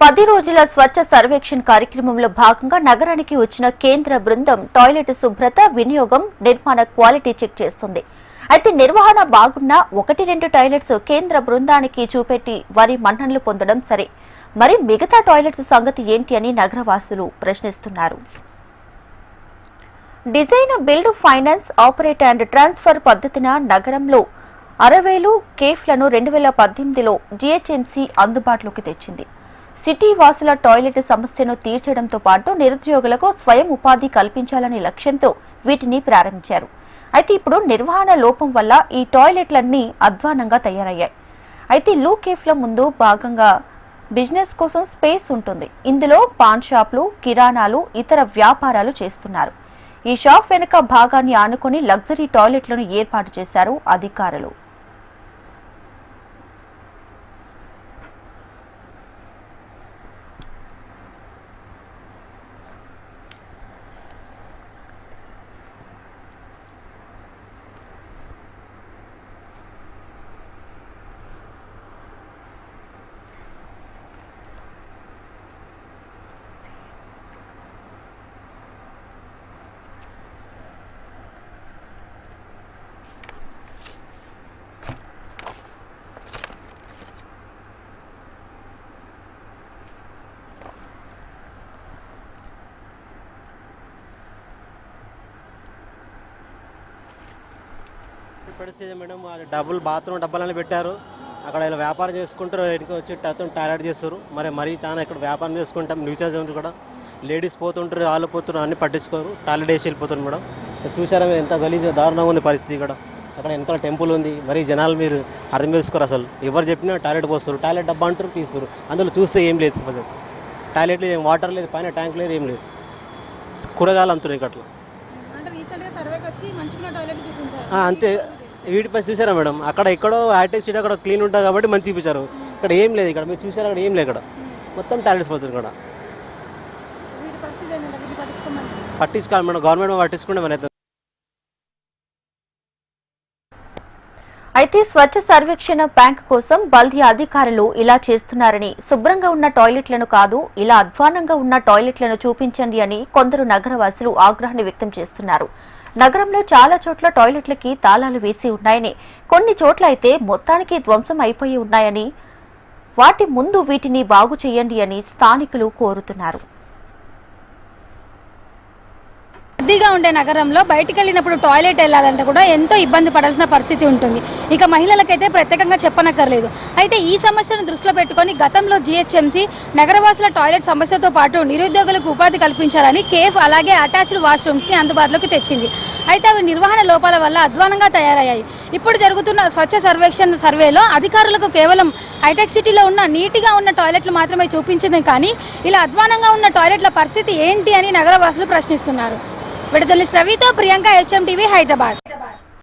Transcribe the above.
10 రోజుల స్వచ్ఛ సర్వేక్షణ్ కార్యక్రమంలో భాగంగా నగరానికి వచ్చిన కేంద్ర బృందం టాయిలెట్ శుభ్రత, వినియోగం, నిర్మాణ క్వాలిటీ చెక్ చేస్తుంది. అయితే నిర్వహణ బాగున్నా 1-2 టాయిలెట్స్ కేంద్ర బృందానికి చూపెట్టి వారి మన్ననలు పొందడం సరే, మరి మిగతా టాయిలెట్స్ సంగతి ఏంటి అని నగరవాసులు ప్రశ్నిస్తున్నారు. Design, build, finance, operate and transfer పద్ధతిన నగరంలో 60,000 కేఫ్లను 2018లో జీహెచ్ఎంసీ అందుబాటులోకి తెచ్చింది. సిటీ వాసుల టాయిలెట్ సమస్యను తీర్చడంతో పాటు నిరుద్యోగులకు స్వయం ఉపాధి కల్పించాలనే లక్ష్యంతో వీటిని ప్రారంభించారు. అయితే ఇప్పుడు నిర్వహణ లోపం వల్ల ఈ టాయిలెట్లన్నీ అధ్వానంగా తయారయ్యాయి. అయితే లూ కేఫ్ల ముందు భాగంగా బిజినెస్ కోసం స్పేస్ ఉంటుంది. ఇందులో పాన్ షాపులు, కిరాణాలు, ఇతర వ్యాపారాలు చేస్తున్నారు. ఈ షాప్ వెనుక భాగాన్ని ఆనుకొని లగ్జరీ టాయిలెట్లను ఏర్పాటు చేశారు అధికారులు. పరిస్థితి మేడం, డబ్బులు బాత్రూమ్ డబ్బాలని పెట్టారు. అక్కడ ఇలా వ్యాపారం చేసుకుంటారు, ఇంటికి వచ్చి టాయిలెట్ చేస్తారు. మరీ చాలా ఇక్కడ వ్యాపారం చేసుకుంటాం. రీఛార్జ్ ఉంటుంది కూడా, లేడీస్ పోతుంటారు, వాళ్ళు పోతున్నారు, అన్ని పట్టించుకోరు, టాయిలెట్ వేసి వెళ్ళిపోతున్నారు మేడం. చూసారా ఎంత గలీజ్ దారుణంగా ఉంది పరిస్థితి. ఇక్కడ అక్కడ వెనకాల టెంపుల్ ఉంది. మరి జనాలు మీరు అర్థం చేసుకోరు. అసలు ఎవరు చెప్పినా టాయిలెట్ పోస్తారు, టాయిలెట్ డబ్బా అంటారు, తీస్తారు. అందులో చూస్తే ఏం లేదు, టాయిలెట్ లేదు, వాటర్ లేదు, పైన ట్యాంక్ లేదు, ఏం లేదు. కూరగాయలు అమ్ముతున్నాయి ఇక్కడ. అంతే. వీటిపై చూసారా మేడం, అక్కడ ఎక్కడో హైటెక్ సిటీ అక్కడ క్లీన్ ఉంటుంది కాబట్టి మంచి చూపించారు. ఇక్కడ ఏం లేదు. ఇక్కడ మీరు చూసారా, అక్కడ ఏం లేదు. ఇక్కడ మొత్తం టాయిలెట్స్ పోతుంది. ఇక్కడ పట్టించుకోవాలి మేడం, గవర్నమెంట్ పట్టించుకుంటే మన. అయితే స్వచ్ఛ సర్వేక్షణ బ్యాంక్ కోసం బల్దియా అధికారులు ఇలా చేస్తున్నారని, శుభ్రంగా ఉన్న టాయిలెట్లను కాదు, ఇలా అధ్వానంగా ఉన్న టాయిలెట్లను చూపించండి అని కొందరు నగరవాసులు ఆగ్రహాన్ని వ్యక్తం చేస్తున్నారు. నగరంలో చాలా చోట్ల టాయిలెట్లకి తాళాలు వేసి ఉన్నాయని, కొన్ని చోట్ల అయితే మొత్తానికి ధ్వంసం అయిపోయి ఉన్నాయని, వాటి ముందు వీటిని బాగు చేయండి అని స్థానికులు కోరుతున్నారు. రద్దీగా ఉండే నగరంలో బయటికి వెళ్ళినప్పుడు టాయిలెట్ వెళ్ళాలంటే కూడా ఎంతో ఇబ్బంది పడాల్సిన పరిస్థితి ఉంటుంది. ఇక మహిళలకైతే ప్రత్యేకంగా చెప్పనక్కర్లేదు. అయితే ఈ సమస్యను దృష్టిలో పెట్టుకొని గతంలో జీహెచ్ఎంసీ నగరవాసుల టాయిలెట్ సమస్యతో పాటు నిరుద్యోగులకు ఉపాధి కల్పించాలని కేఫ్ అలాగే అటాచ్డ్ వాష్రూమ్స్ని అందుబాటులోకి తెచ్చింది. అయితే అవి నిర్వహణ లోపాల వల్ల అధ్వానంగా తయారయ్యాయి. ఇప్పుడు జరుగుతున్న స్వచ్ఛ సర్వేక్షణ సర్వేలో అధికారులకు కేవలం హైటెక్ సిటీలో ఉన్న నీట్గా ఉన్న టాయిలెట్లు మాత్రమే చూపించింది. కానీ ఇలా అధ్వానంగా ఉన్న టాయిలెట్ల పరిస్థితి ఏంటి అని నగరవాసులు ప్రశ్నిస్తున్నారు. విడుదల రవితో ప్రియాంక, HM టీవీ, హైదరాబాద్.